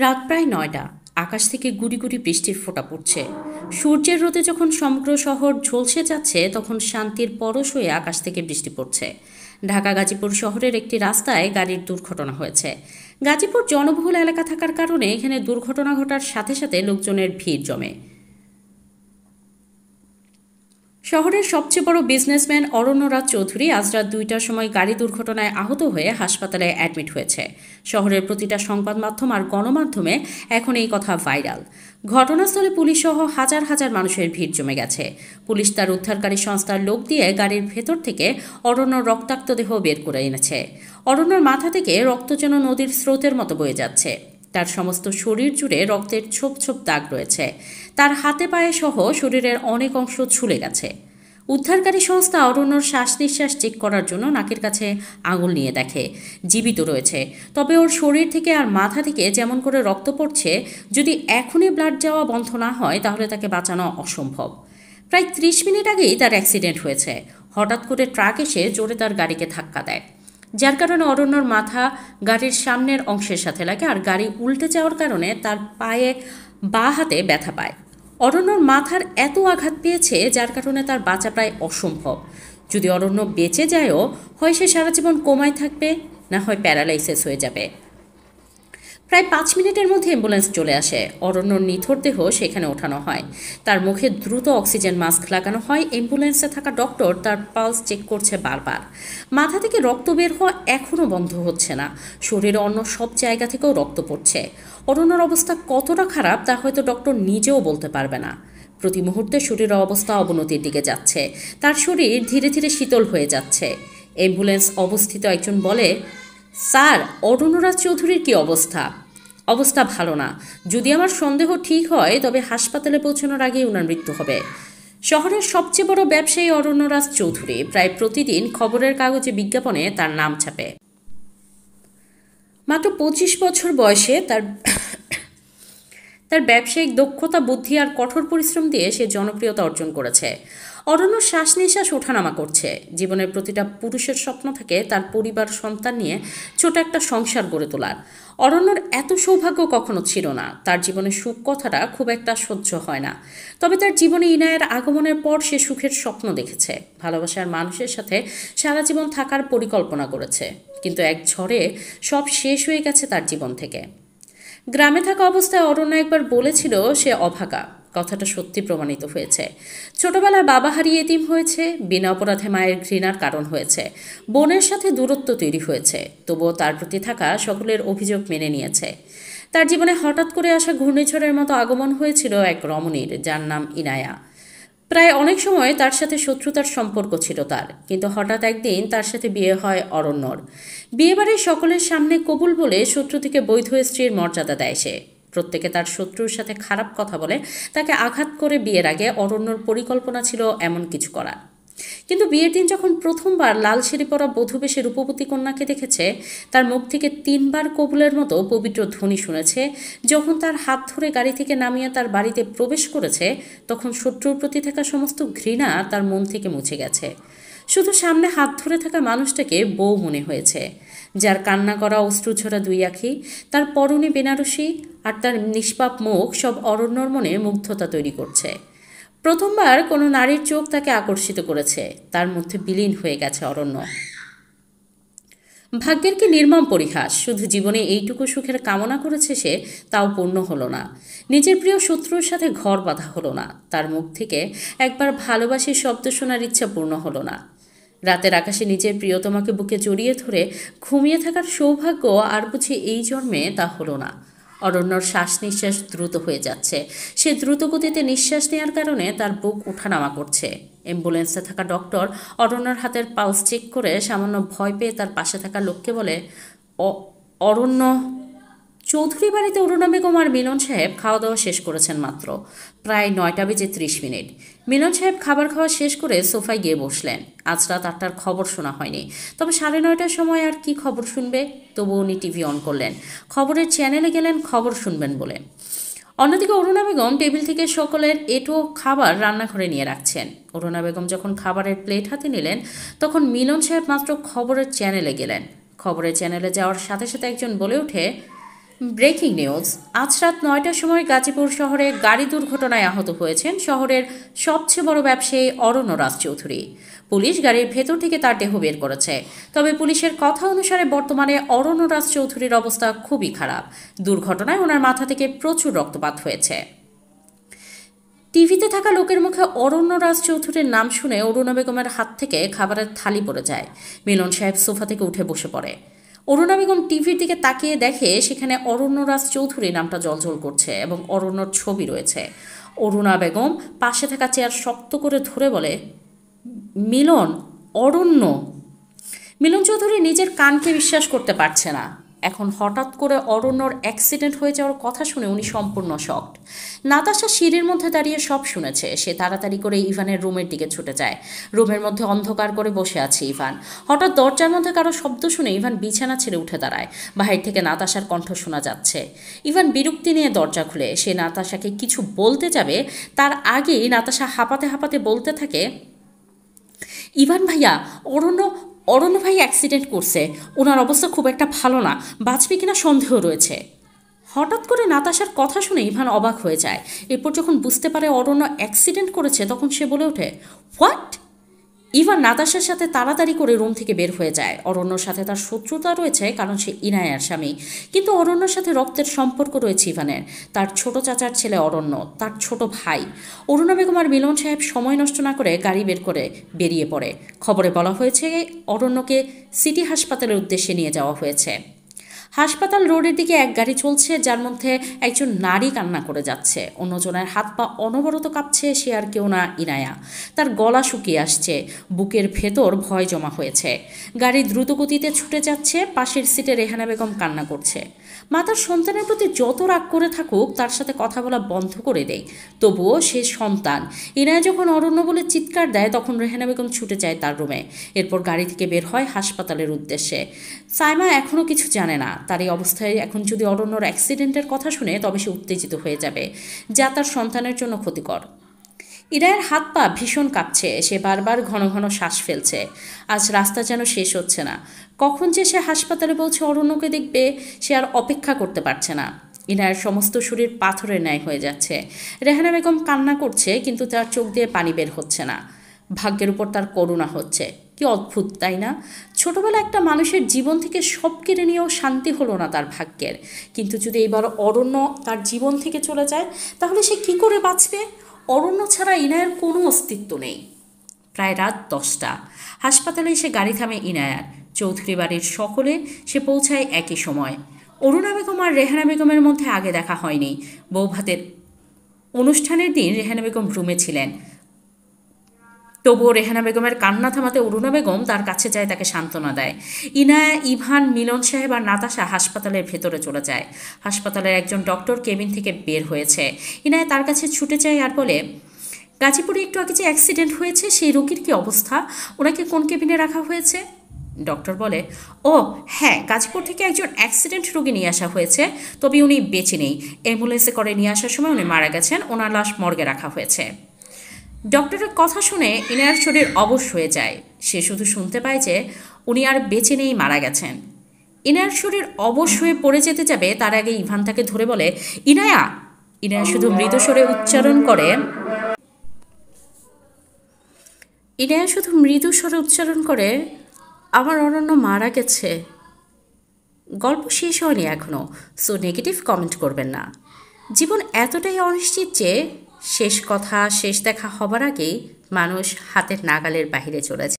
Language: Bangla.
রাত প্রায় ৯টা। আকাশ থেকে গুড়ি গুড়ি বৃষ্টির ফোঁটা পড়ছে। সূর্যের রোদে যখন সমগ্র শহর ঝলসে যাচ্ছে, তখন শান্তির পরশ হয়ে আকাশ থেকে বৃষ্টি পড়ছে। ঢাকা গাজীপুর শহরের একটি রাস্তায় গাড়ির দুর্ঘটনা হয়েছে। গাজীপুর জনবহুল এলাকা থাকার কারণে এখানে দুর্ঘটনা ঘটার সাথে সাথে লোকজনের ভিড় জমে। শহরের সবচেয়ে বড় বিজনেসম্যান অরণ্যরাজ চৌধুরী আজ রাত ২টার সময় গাড়ি দুর্ঘটনায় আহত হয়ে হাসপাতালে অ্যাডমিট হয়েছে। শহরের প্রতিটা সংবাদ মাধ্যম আর গণমাধ্যমে এখন এই কথা ভাইরাল। ঘটনাস্থলে পুলিশ সহ হাজার হাজার মানুষের ভিড় জমে গেছে। পুলিশ তার উদ্ধারকারী সংস্থার লোক দিয়ে গাড়ির ভেতর থেকে অরণ্যর রক্তাক্ত দেহ বের করে এনেছে। অরণ্যর মাথা থেকে রক্ত যেন নদীর স্রোতের মতো বয়ে যাচ্ছে। তার সমস্ত শরীর জুড়ে রক্তের ছোপ ছোপ দাগ রয়েছে। তার হাতে পায়ে সহ শরীরের অনেক অংশ ছুলে গেছে। উদ্ধারকারী সংস্থা অরণ্যর শ্বাস নিঃশ্বাস চেক করার জন্য নাকের কাছে আঙুল নিয়ে দেখে, জীবিত রয়েছে। তবে ওর শরীর থেকে আর মাথা থেকে যেমন করে রক্ত পড়ছে, যদি এখনই ব্লাড যাওয়া বন্ধ না হয় তাহলে তাকে বাঁচানো অসম্ভব। প্রায় ৩০ মিনিট আগেই তার অ্যাক্সিডেন্ট হয়েছে। হঠাৎ করে ট্রাক এসে জোরে তার গাড়িকে ধাক্কা দেয়, যার কারণে অরণ্যর মাথা গাড়ির সামনের অংশের সাথে লাগে আর গাড়ি উল্টে যাওয়ার কারণে তার পায়ে বাঁ হাতে ব্যথা পায়। অরণ্যর মাথার এত আঘাত পেয়েছে যার কারণে তার বাঁচা প্রায় অসম্ভব। যদি অরণ্য বেঁচে যায়ও, হয় সে সারা জীবন কোমায় থাকবে, না হয় প্যারালাইসিস হয়ে যাবে। প্রায় ৫ মিনিটের মধ্যে অ্যাম্বুলেন্স চলে আসে। অরণ্যর নিথর দেহ সেখানে ওঠানো হয়। তার মুখে দ্রুত অক্সিজেন মাস্ক লাগানো হয়। অ্যাম্বুলেন্সে থাকা ডক্টর তার পালস চেক করছে বারবার। মাথা থেকে রক্ত বের হওয়া এখনও বন্ধ হচ্ছে না। শরীরে অন্য সব জায়গা থেকেও রক্ত পড়ছে। অরণ্যর অবস্থা কতটা খারাপ তা হয়তো ডক্টর নিজেও বলতে পারবে না। প্রতি মুহূর্তে শরীরের অবস্থা অবনতির দিকে যাচ্ছে। তার শরীর ধীরে ধীরে শীতল হয়ে যাচ্ছে। অ্যাম্বুলেন্স অবস্থিত একজন বলে, স্যার, অরণ্যরাজ চৌধুরীর কি অবস্থা? অবস্থা ভালো না। যদি আমার সন্দেহ ঠিক হয় তবে হাসপাতালে পৌঁছানোর আগেই ওনার মৃত্যু হবে। শহরের সবচেয়ে বড় ব্যবসায়ী অরণ্যরাজ চৌধুরী প্রায় প্রতিদিন খবরের কাগজে বিজ্ঞাপনে তার নাম ছাপে। মাত্র ২৫ বছর বয়সে তার ব্যবসায়িক দক্ষতা, বুদ্ধি আর কঠোর পরিশ্রম দিয়ে সে জনপ্রিয়তা অর্জন করেছে। অরণ্য শ্বাস নিঃশ্বাস ওঠানামা করছে। জীবনের প্রতিটা পুরুষের স্বপ্ন থাকে তার পরিবার সন্তান নিয়ে ছোট একটা সংসার গড়ে তোলার। অরণ্যর এত সৌভাগ্য কখনো ছিল না। তার জীবনে সুখ কথাটা খুব একটা সহ্য হয় না। তবে তার জীবনে ইনায়ের আগমনের পর সে সুখের স্বপ্ন দেখেছে। ভালোবাসার মানুষের সাথে সারা জীবন থাকার পরিকল্পনা করেছে। কিন্তু এক ঝড়ে সব শেষ হয়ে গেছে তার জীবন থেকে। গ্রামে থাকা অবস্থায় অরণ্য একবার বলেছিল সে অভাগা। কথাটা সত্যি প্রমাণিত হয়েছে। ছোটবেলায় বাবা হারিয়ে এতিম হয়েছে, বিনা অপরাধে মায়ের ঘৃণার কারণ হয়েছে, বোনের সাথে দূরত্ব তৈরি হয়েছে। তবুও তার প্রতি থাকা সকলের অভিযোগ মেনে নিয়েছে। তার জীবনে হঠাৎ করে আসা ঘূর্ণিঝড়ের মতো আগমন হয়েছিল এক রমণীর, যার নাম ইনায়া। প্রায় অনেক সময় তার সাথে শত্রুতার সম্পর্ক ছিল তার, কিন্তু হঠাৎ একদিন তার সাথে বিয়ে হয় অরণ্যর। বিয়েবাড়ির সকলের সামনে কবুল বলে শত্রু থেকে বৈধ স্ত্রীর মর্যাদা দেয় সে। প্রত্যেকে তার শত্রুর সাথে খারাপ কথা বলে তাকে আঘাত করে। বিয়ের আগে অরণ্যর পরিকল্পনা ছিল এমন কিছু করা। কিন্তু বিয়ের দিন যখন প্রথমবার লাল শাড়ি পরা বধূ বেশে রূপবতী কন্যাকে দেখেছে, তার মুখ থেকে ৩বার কবুলের মতো পবিত্র ধ্বনি শুনেছে, যখন তার হাত ধরে গাড়ি থেকে নামিয়ে তার বাড়িতে প্রবেশ করেছে, তখন শত্রুর প্রতি থাকা সমস্ত ঘৃণা তার মন থেকে মুছে গেছে। শুধু সামনে হাত ধরে থাকা মানুষটাকে বউ মনে হয়েছে, যার কান্না করা অশ্রুঝরা দুই আঁখি, তার পরনে বেনারসি আর তার নিষ্পাপ মুখ সব অরণ্যর মনে মুগ্ধতা তৈরি করছে। প্রথমবার কোনো নারীর চোখ তাকে আকর্ষিত করেছে, তার মধ্যে বিলীন হয়ে গেছে অরণ্য। ভাগ্যের কি নির্মম পরিহাস! শুধু জীবনে এইটুকু সুখের কামনা করেছে সে, তাও পূর্ণ হলো না। নিজের প্রিয় শত্রুর সাথে ঘর বাঁধা হলো না। তার মুখ থেকে একবার ভালোবাসি শব্দ শোনার ইচ্ছা পূর্ণ হলো না। রাতের আকাশে নিজের প্রিয়তমাকে বুকে জড়িয়ে ধরে ঘুমিয়ে থাকার সৌভাগ্য আর বুঝি এই জন্মে তা হলো না। অরণ্যর শ্বাস নিঃশ্বাস দ্রুত হয়ে যাচ্ছে। সে দ্রুত গতিতে নিঃশ্বাস নেওয়ার কারণে তার বুক ওঠানামা করছে। অ্যাম্বুলেন্সে থাকা ডক্টর অরণ্যর হাতের পালস চেক করে সামান্য ভয় পেয়ে তার পাশে থাকা লোককে বলে, অরণ্য চৌধুরী বাড়িতে অরুণা বেগম আর মিলন সাহেব খাওয়া দাওয়া শেষ করেছেন মাত্র। প্রায় ৯টা বেজে ৩০ মিনিট। মিলন সাহেব খাবার খাওয়া শেষ করে সোফায় গিয়ে বসলেন। আজ রাত ৮টার খবর শোনা হয়নি, তবে ৯:৩০টার সময় আর কি খবর শুনবে। তবু উনি টিভি অন করলেন, খবরের চ্যানেলে গেলেন খবর শুনবেন বলে। অন্যদিকে অরুণা বেগম টেবিল থেকে সকলের এঁটো খাবার রান্নাঘরে নিয়ে রাখছেন। অরুণা বেগম যখন খাবারের প্লেট হাতে নিলেন, তখন মিলন সাহেব মাত্র খবরের চ্যানেলে গেলেন। খবরের চ্যানেলে যাওয়ার সাথে সাথে একজন বলে ওঠে, ব্রেকিং নিউজ। আজ রাত ৯টার সময় গাজীপুর শহরে গাড়ি দুর্ঘটনায় আহত হয়েছেন শহরের সবচেয়ে বড় ব্যবসায়ী অরণ্য রাজ চৌধুরী। পুলিশ গাড়ির ভেতর থেকে তার দেহ বের করেছে। তবে পুলিশের কথা অনুসারে বর্তমানে অরণ্য রাজ চৌধুরীর অবস্থা খুবই খারাপ। দুর্ঘটনায় ওনার মাথা থেকে প্রচুর রক্তপাত হয়েছে। টিভিতে থাকা লোকের মুখে অরণ্য রাজ চৌধুরীর নাম শুনে অরুণা বেগমের হাত থেকে খাবারের থালি পড়ে যায়। মিলন সাহেব সোফা থেকে উঠে বসে পড়ে। অরুণা বেগম টিভির দিকে তাকিয়ে দেখে সেখানে অরণ্য রাজ চৌধুরী নামটা জ্বলজ্বল করছে এবং অরণ্যর ছবি রয়েছে। অরুণা বেগম পাশে থাকা চেয়ার শক্ত করে ধরে বলে, মিলন, অরণ্য। মিলন চৌধুরী নিজের কানকে বিশ্বাস করতে পারছে না। এখন হঠাৎ করে অরণ্যর অ্যাক্সিডেন্ট হয়ে যাওয়ার কথা শুনে উনি সম্পূর্ণ শকড। নাতাশা সিঁড়ির মধ্যে দাঁড়িয়ে সব শুনেছে। সে তাড়াতাড়ি করে ইভানের রুমের দিকে ছুটে যায়। রুমের মধ্যে অন্ধকার করে বসে আছে ইভান। হঠাৎ দরজার মধ্যে কারো শব্দ শুনে ইভান বিছানা ছেড়ে উঠে দাঁড়ায়। বাহির থেকে নাতাশার কণ্ঠ শোনা যাচ্ছে। ইভান বিরক্তি নিয়ে দরজা খুলে সে নাতাশাকে কিছু বলতে যাবে, তার আগেই নাতাশা হাঁপাতে হাঁপাতে বলতে থাকে, ইভান ভাইয়া, অরণ্য ভাই অ্যাক্সিডেন্ট করছে। ওনার অবস্থা খুব একটা ভালো না, বাঁচবে কিনা সন্দেহ রয়েছে। হঠাৎ করে নাতাশার কথা শুনে ইভান অবাক হয়ে যায়। এরপর যখন বুঝতে পারে অরণ্য অ্যাক্সিডেন্ট করেছে তখন সে বলে ওঠে, হোয়াট? ইভান নাতাশার সাথে তাড়াতাড়ি করে রুম থেকে বের হয়ে যায়। অরণ্যর সাথে তার শত্রুতা রয়েছে কারণ সে ইনায়ার স্বামী, কিন্তু অরণ্যর সাথে রক্তের সম্পর্ক রয়েছে ইভানের। তার ছোট চাচার ছেলে অরণ্য, তার ছোট ভাই। অরুণা বেগম আর মিলন সাহেব সময় নষ্ট না করে গাড়ি বের করে বেরিয়ে পড়ে। খবরে বলা হয়েছে অরণ্যকে সিটি হাসপাতালের উদ্দেশ্যে নিয়ে যাওয়া হয়েছে। হাসপাতাল রোডের দিকে এক গাড়ি চলছে, যার মধ্যে একজন নারী কান্না করে যাচ্ছে। অন্যজনের হাত পা অনবরত কাঁপছে। সে আর কেউ না, ইনায়া। তার গলা শুকিয়ে আসছে, বুকের ভেতর ভয় জমা হয়েছে। গাড়ি দ্রুতগতিতে ছুটে যাচ্ছে। পাশের সিটে রেহানা বেগম কান্না করছে। মা তার সন্তানের প্রতি যত রাগ করে থাকুক তার সাথে কথা বলা বন্ধ করে দেয়, তবুও সে সন্তান। ইনায়া যখন অরণ্য বলে চিৎকার দেয় তখন রেহানা বেগম ছুটে যায় তার রুমে। এরপর গাড়ি থেকে বের হয় হাসপাতালের উদ্দেশ্যে। সাইমা এখনও কিছু জানে না। তার এই অবস্থায় এখন যদি অরণ্যর অ্যাক্সিডেন্টের কথা শুনে তবে সে উত্তেজিত হয়ে যাবে, যা তার সন্তানের জন্য ক্ষতিকর। ইরায়ের হাত পা ভীষণ কাঁপছে। সে বারবার ঘন ঘন শ্বাস ফেলছে। আজ রাস্তা যেন শেষ হচ্ছে না। কখন যে সে হাসপাতালে পৌঁছে অরণ্যকে দেখবে সে আর অপেক্ষা করতে পারছে না। ইনায়ের সমস্ত শরীর পাথরের ন্যায় হয়ে যাচ্ছে। রেহানা বেগম কান্না করছে, কিন্তু তার চোখ দিয়ে পানি বের হচ্ছে না। ভাগ্যের উপর তার করুণা হচ্ছে। কি অদ্ভুত, তাই না? ছোটবেলা একটা মানুষের জীবন থেকে সব কেড়ে নিয়েও শান্তি হলো না তার ভাগ্যের। কিন্তু যদি এবার অরণ্য তার জীবন থেকে চলে যায় তাহলে সে কি করে বাঁচবে? অরণ্য ছাড়া ইনায়ার কোনো অস্তিত্ব নেই। প্রায় রাত 10টা। হাসপাতালে এসে গাড়ি থামে ইনায়ার। চৌধুরী বাড়ির সকলে সে পৌঁছায় একই সময়। অরুণা বেগম আর রেহানা বেগমের মধ্যে আগে দেখা হয়নি। বৌভাতের অনুষ্ঠানের দিন রেহানা বেগম রুমে ছিলেন। তবুও রেহানা বেগমের কান্না থামাতে অরুণা বেগম তার কাছে যায়, তাকে সান্ত্বনা দেয়। ইনায়া, ইভান, মিলন সাহেব আর নাতাশা হাসপাতালের ভেতরে চলে যায়। হাসপাতালের একজন ডক্টর কেবিন থেকে বের হয়েছে। ইনায়া তার কাছে ছুটে যায় আর বলে, গাজীপুরে একটু আগে যে অ্যাক্সিডেন্ট হয়েছে সেই রোগীর কি অবস্থা? ওনাকে কোন কেবিনে রাখা হয়েছে? ডক্টর বলে, ও হ্যাঁ, গাজীপুর থেকে একজন অ্যাক্সিডেন্ট রোগী নিয়ে আসা হয়েছে, তবে উনি বেঁচে নেই। অ্যাম্বুলেন্সে করে নিয়ে আসার সময় উনি মারা গেছেন। ওনার লাশ মর্গে রাখা হয়েছে। ডক্টরের কথা শুনে ইনায়ার শরীর অবশ হয়ে যায়। সে শুধু শুনতে পায় যে উনি আর বেঁচে নেই, মারা গেছেন। ইনায়ার শরীর অবশ হয়ে পড়ে যেতে যাবে তার আগে ইভান তাকে ধরে বলে, ইনায়া। ইনায়া শুধু মৃদুস্বরে উচ্চারণ করে, আমার অরণ্য মারা গেছে। গল্প শেষ হয়নি এখনও, সো নেগেটিভ কমেন্ট করবেন না। জীবন এতটাই অনিশ্চিত যে শেষ কথা, শেষ দেখা হবার আগেই মানুষ হাতের নাগালের বাহিরে চলে যায়।